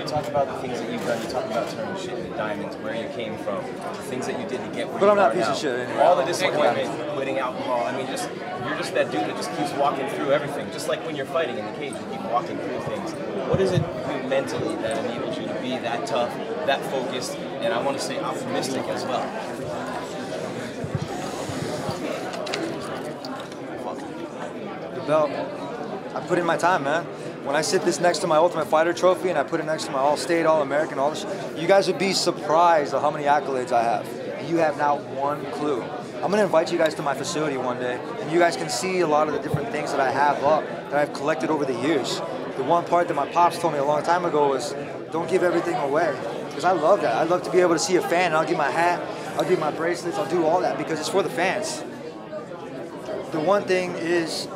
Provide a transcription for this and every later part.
talk about the things that you've done. You talk about turning shit into diamonds, where you came from, the things that you did to get where but you I'm not are a piece now. of shit anyway. All the disappointment, quitting alcohol. I mean, you're just that dude that just keeps walking through everything. Just like when you're fighting in the cage, you keep walking through things. What is it mentally that enables you to be that tough, that focused, and I want to say optimistic as well? The belt. I put in my time, man. When I sit this next to my Ultimate Fighter trophy and I put it next to my All-State, All-American, all this, you guys would be surprised at how many accolades I have. You have not one clue. I'm gonna invite you guys to my facility one day, and you guys can see a lot of the different things that I have up, that I've collected over the years. The one part that my pops told me a long time ago was, don't give everything away. Because I love that. I love to be able to see a fan, and I'll give my hat, I'll give my bracelets, I'll do all that because it's for the fans. The one thing is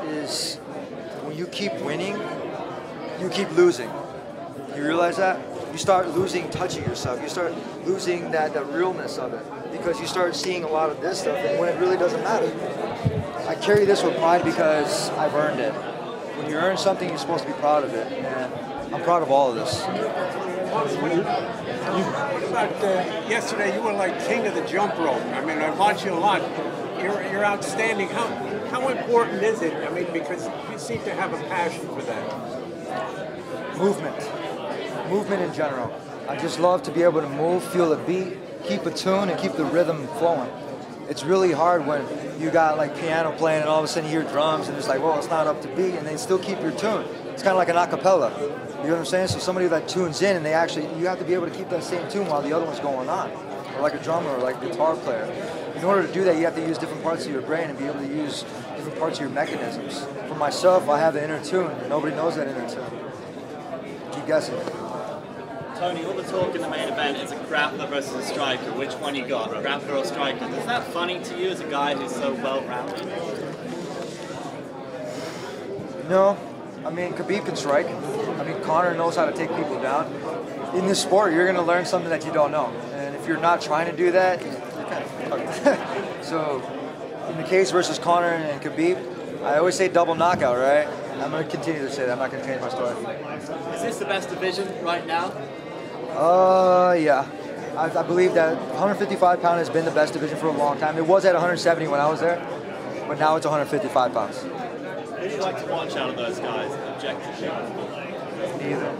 when you keep winning, you keep losing. You realize that? You start losing touch of yourself. You start losing that realness of it because you start seeing a lot of this stuff and when it really doesn't matter. I carry this with pride because I've earned it. When you earn something, you're supposed to be proud of it, and I'm proud of all of this. What about yesterday? You were like king of the jump rope. I mean, I watch you a lot. You're outstanding. How important is it? I mean, because you seem to have a passion for that. Movement in general. I just love to be able to move, feel the beat, keep a tune, and keep the rhythm flowing. It's really hard when you got like piano playing and all of a sudden you hear drums and it's like, well, it's not up to beat, and they still keep your tune. It's kind of like an acapella. You know what I'm saying? So somebody that tunes in and you have to be able to keep that same tune while the other one's going on. Or like a drummer or like a guitar player. In order to do that, you have to use different parts of your brain and be able to use different parts of your mechanisms. For myself, I have the inner tune. Nobody knows that inner tune. Keep guessing. Tony, all the talk in the main event is a grappler versus a striker. Which one you got, grappler or striker? Is that funny to you as a guy who's so well-rounded? No. I mean, Khabib can strike. I mean, Conor knows how to take people down. In this sport, you're going to learn something that you don't know. And if you're not trying to do that, you're kind of fucked. So, in the case versus Conor and Khabib, I always say double knockout, right? I'm going to continue to say that. I'm not going to change my story. Is this the best division right now? Yeah. I believe that 155 pound has been the best division for a long time. It was at 170 when I was there, but now it's 155 pounds. Who do you like to watch out of those guys, objectively? Neither.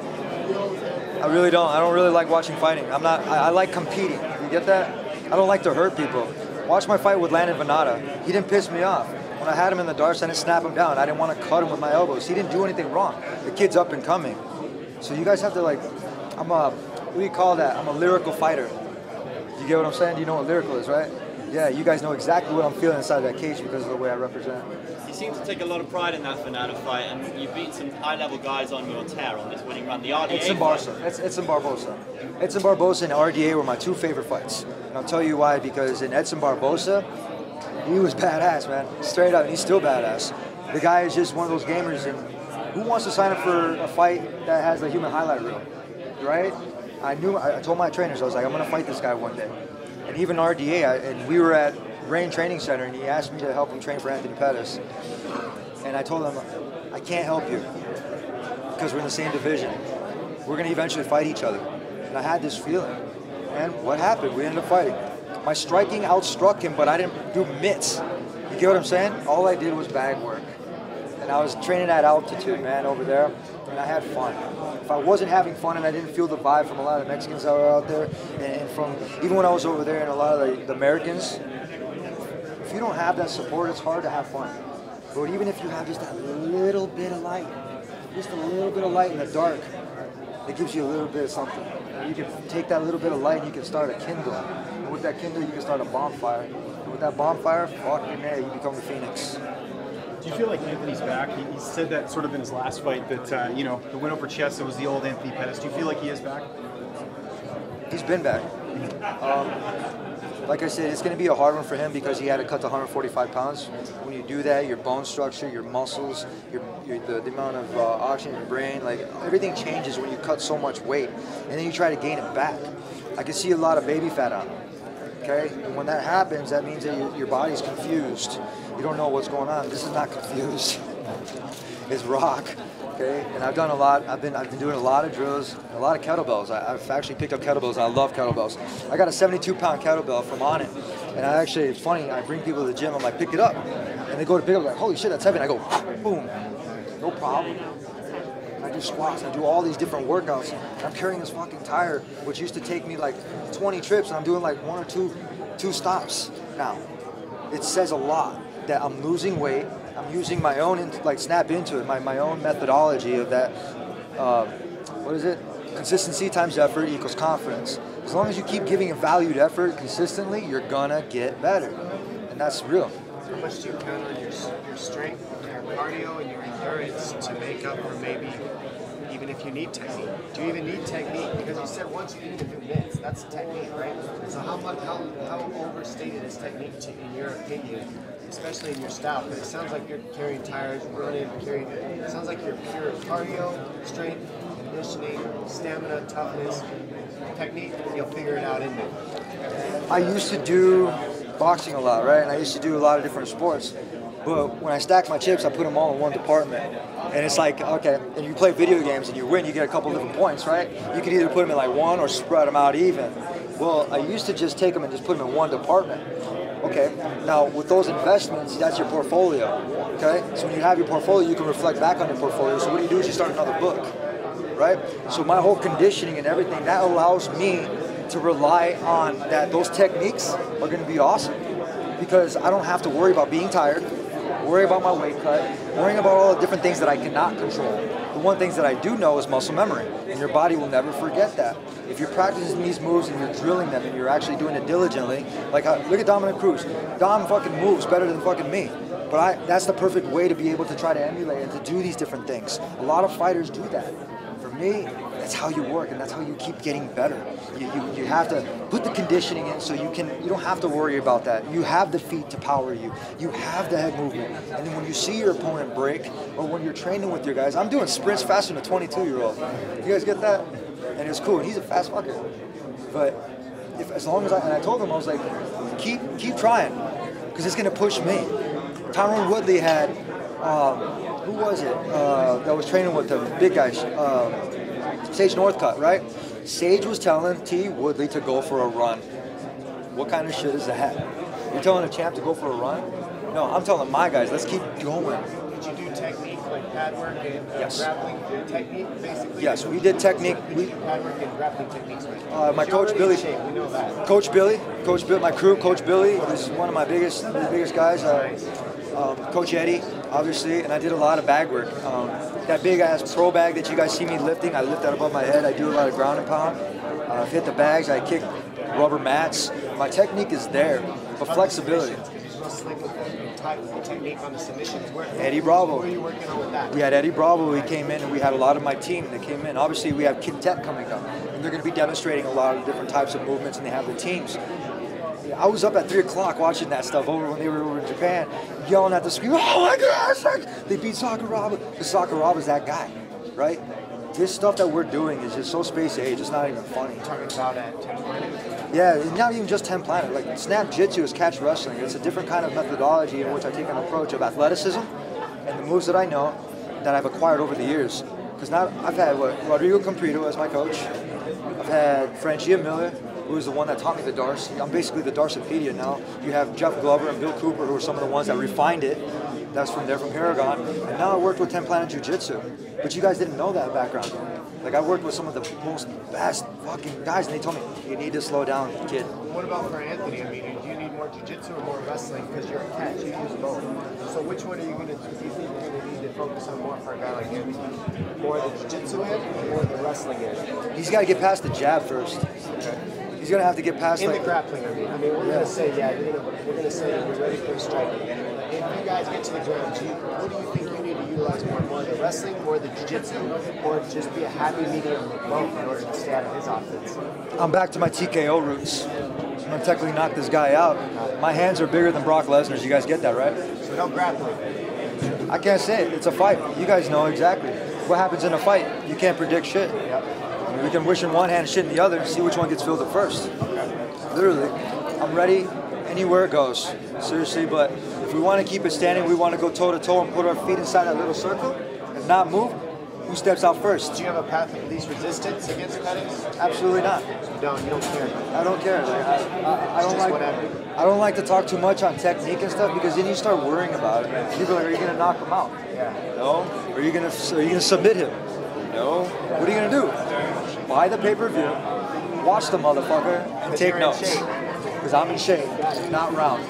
I really don't. I don't really like watching fighting. I like competing. You get that? I don't like to hurt people. Watch my fight with Landon Venata. He didn't piss me off. When I had him in the darts, I didn't snap him down. I didn't want to cut him with my elbows. He didn't do anything wrong. The kid's up and coming. So you guys have to what do you call that? I'm a lyrical fighter. You get what I'm saying? You know what lyrical is, right? Yeah, you guys know exactly what I'm feeling inside that cage because of the way I represent. You seem to take a lot of pride in that Venata fight, and you beat some high-level guys on your tear on this winning run. The RDA Edson Barboza. Edson Barboza and RDA were my two favorite fights. And I'll tell you why, because in Edson Barboza, he was badass, man. Straight up, and he's still badass. The guy is just one of those gamers, and who wants to sign up for a fight that has a human highlight reel, right? I told my trainers, I was like, I'm going to fight this guy one day. And even RDA, and we were at Rain Training Center, and he asked me to help him train for Anthony Pettis. And I told him, I can't help you because we're in the same division. We're going to eventually fight each other. And I had this feeling. And what happened? We ended up fighting. My striking outstruck him, but I didn't do mitts. You get what I'm saying? All I did was bag work. And I was training at altitude, man, over there, and I had fun. If I wasn't having fun and I didn't feel the vibe from a lot of the Mexicans that were out there, and from even when I was over there and a lot of the Americans, if you don't have that support, it's hard to have fun. But even if you have just that little bit of light, just a little bit of light in the dark, it gives you a little bit of something. You can take that little bit of light and you can start a kindle. And with that kindle, you can start a bonfire. And with that bonfire, fuck your man, you become the phoenix. Do you feel like Anthony's back? He said that sort of in his last fight that, the win over Chessa was the old Anthony Pettis. Do you feel like he is back? He's been back. Like I said, it's going to be a hard one for him because he had to cut to 145 pounds. When you do that, your bone structure, your muscles, the amount of oxygen in your brain, like everything changes when you cut so much weight. And then you try to gain it back. I can see a lot of baby fat on him. Okay? And when that happens, that means that your body's confused. You don't know what's going on. This is not confused. is rock. Okay, and I've done a lot. I've been doing a lot of drills, a lot of kettlebells. I've actually picked up kettlebells, and I love kettlebells. I got a 72-pound kettlebell from On It, and it's funny. I bring people to the gym. I'm like, pick it up, and they go to pick it up, like, holy shit, that's heavy. And I go, boom, no problem. I do squats. I do all these different workouts. I'm carrying this fucking tire, which used to take me like 20 trips, and I'm doing like 1 or 2 stops now. It says a lot that I'm losing weight. I'm using my own, snap into it, my own methodology of that, what is it? Consistency times effort equals confidence. As long as you keep giving a valued effort consistently, you're gonna get better. And that's real. How much do you count on your strength, your cardio, and your endurance to make up for maybe, even if you need technique? Do you even need technique? Because you said once you need to do mitts, that's technique, right? So how overstated is technique in your opinion? Especially in your style, because it sounds like you're carrying tires, running, it sounds like you're pure cardio, strength, conditioning, stamina, toughness, technique, you'll figure it out in there. I used to do boxing a lot, right? And I used to do a lot of different sports. But when I stack my chips, I put them all in one department. And it's like, okay, and you play video games and you win, you get a couple different points, right? You could either put them in like one or spread them out even. Well, I used to just take them and just put them in one department. Okay, now with those investments, that's your portfolio, okay? So when you have your portfolio, you can reflect back on your portfolio. So what you do is you start another book, right? So my whole conditioning and everything, that allows me to rely on that those techniques are gonna be awesome because I don't have to worry about being tired, worry about my weight cut, worrying about all the different things that I cannot control. The one things that I do know is muscle memory, and your body will never forget that. If you're practicing these moves and you're drilling them and you're actually doing it diligently, like look at Dominic Cruz. Dom fucking moves better than fucking me. But that's the perfect way to be able to try to emulate and to do these different things. A lot of fighters do that. For me, that's how you work and that's how you keep getting better. You have to put the conditioning in so you don't have to worry about that. You have the feet to power you. You have the head movement. And then when you see your opponent break or when you're training with your guys, I'm doing sprints faster than a 22-year-old. You guys get that? And it's cool, and he's a fast fucker. But as long as I told him, I was like, keep trying, because it's gonna push me. Tyron Woodley had, who was it that was training with him, big guys, Sage Northcutt, right? Sage was telling T. Woodley to go for a run. What kind of shit is that? You're telling a champ to go for a run? No, I'm telling my guys, let's keep going. Did you do technique like pad work and grappling technique, basically? Yes, we did technique. Pad work and grappling techniques, right? My coach Billy. We know that. Coach Billy, my crew, Coach Billy is one of my biggest guys. Coach Eddie, obviously, and I did a lot of bag work. That big ass pro bag that you guys see me lifting, I lift that above my head. I do a lot of ground and pound. I've hit the bags. I kick rubber mats. My technique is there, but flexibility. Technique on the submissions. Eddie Bravo. Who are you working on with that? We had Eddie Bravo. He came in, and we had a lot of my team that came in. Obviously, we have Kid Tech coming up, and they're going to be demonstrating a lot of different types of movements, and they have the teams. I was up at 3 o'clock watching that stuff over when they were over in Japan, yelling at the screen, oh my gosh, they beat Sakuraba. The Sakuraba's that guy, right? This stuff that we're doing is just so space age, it's not even funny. Talking about at 10 Planet? Yeah, it's not even just 10 Planet. Like Snap Jitsu is catch wrestling. It's a different kind of methodology in which I take an approach of athleticism and the moves that I know that I've acquired over the years. Because now I've had Rodrigo Comprito as my coach. I've had Franchia Miller, who is the one that taught me the Darce. I'm basically the Darcepedia now. You have Jeff Glover and Bill Cooper, who are some of the ones that refined it. That's from Paragon. And now I worked with 10 Planet Jiu-Jitsu. But you guys didn't know that background. Like I worked with some of the most best fucking guys, and they told me, you need to slow down, kid. What about for Anthony? I mean, do you need more jiu-jitsu or more wrestling? Because you're a catch, you use both. So which one are you do you think you're going to need to focus on more for a guy like Anthony? More the jiu-jitsu end or more the wrestling end? He's got to get past the jab first. He's going to have to get past the grappling, I mean we're going to say, we're going to say you're ready for striking. If you guys get to the ground, what do you think you need to utilize more the wrestling, more the jiu-jitsu, or just be a happy medium with both in order to stay out of his offense? I'm back to my TKO roots. I'm going to technically knock this guy out. My hands are bigger than Brock Lesnar's. You guys get that, right? So no grappling. I can't say it. It's a fight. You guys know exactly. What happens in a fight? You can't predict shit. Yep. I mean, we can wish in one hand, shit in the other, and see which one gets filled up first. Literally. I'm ready anywhere it goes. Seriously, but if If we want to keep it standing, we want to go toe to toe and put our feet inside that little circle and not move. Who steps out first? Do you have a path of least resistance against cutting? Absolutely not. You don't care. I don't care. Like, I don't like. Whatever. I don't like to talk too much on technique and stuff because then you start worrying about it. People are like, "Are you gonna knock him out? Yeah. No. Are you gonna submit him? No. What are you gonna do? Buy the pay-per-view, watch the motherfucker, and take notes. Because I'm in shape, not round.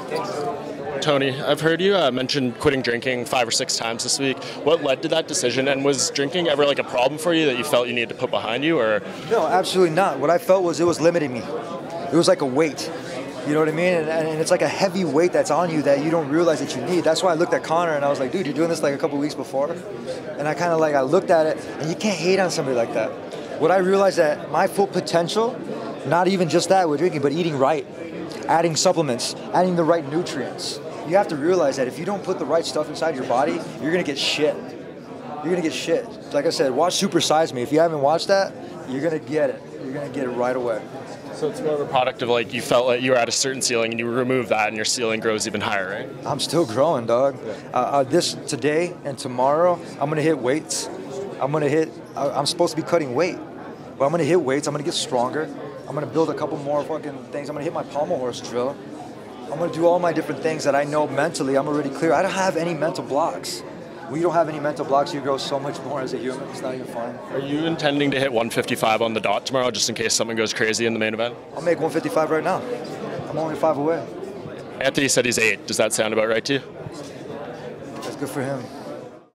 Tony, I've heard you mention quitting drinking 5 or 6 times this week. What led to that decision, and was drinking ever like a problem for you that you felt you needed to put behind you, or? No, absolutely not. What I felt was it was limiting me. It was like a weight. You know what I mean? And it's like a heavy weight that's on you that you don't realize that you need. That's why I looked at Connor and I was like, dude, you're doing this like a couple weeks before. And I kind of like, I looked at it, and you can't hate on somebody like that. What I realized that my full potential, not even just that with drinking, but eating right, adding supplements, adding the right nutrients. You have to realize that if you don't put the right stuff inside your body, you're gonna get shit. You're gonna get shit. Like I said, watch Super Size Me. If you haven't watched that, you're gonna get it. You're gonna get it right away. So it's more of a product of like you felt like you were at a certain ceiling and you remove that and your ceiling grows even higher, right? I'm still growing, dog. Today and tomorrow, I'm gonna hit weights. I'm supposed to be cutting weight, but I'm gonna hit weights. I'm gonna get stronger. I'm gonna build a couple more fucking things. I'm gonna hit my pommel horse drill. I'm gonna do all my different things that I know mentally I'm already clear. I don't have any mental blocks. When you don't have any mental blocks, you grow so much more as a human. It's not even fun. Are you intending to hit 155 on the dot tomorrow just in case something goes crazy in the main event? I'll make 155 right now. I'm only 5 away. Anthony said he's 8. Does that sound about right to you? That's good for him.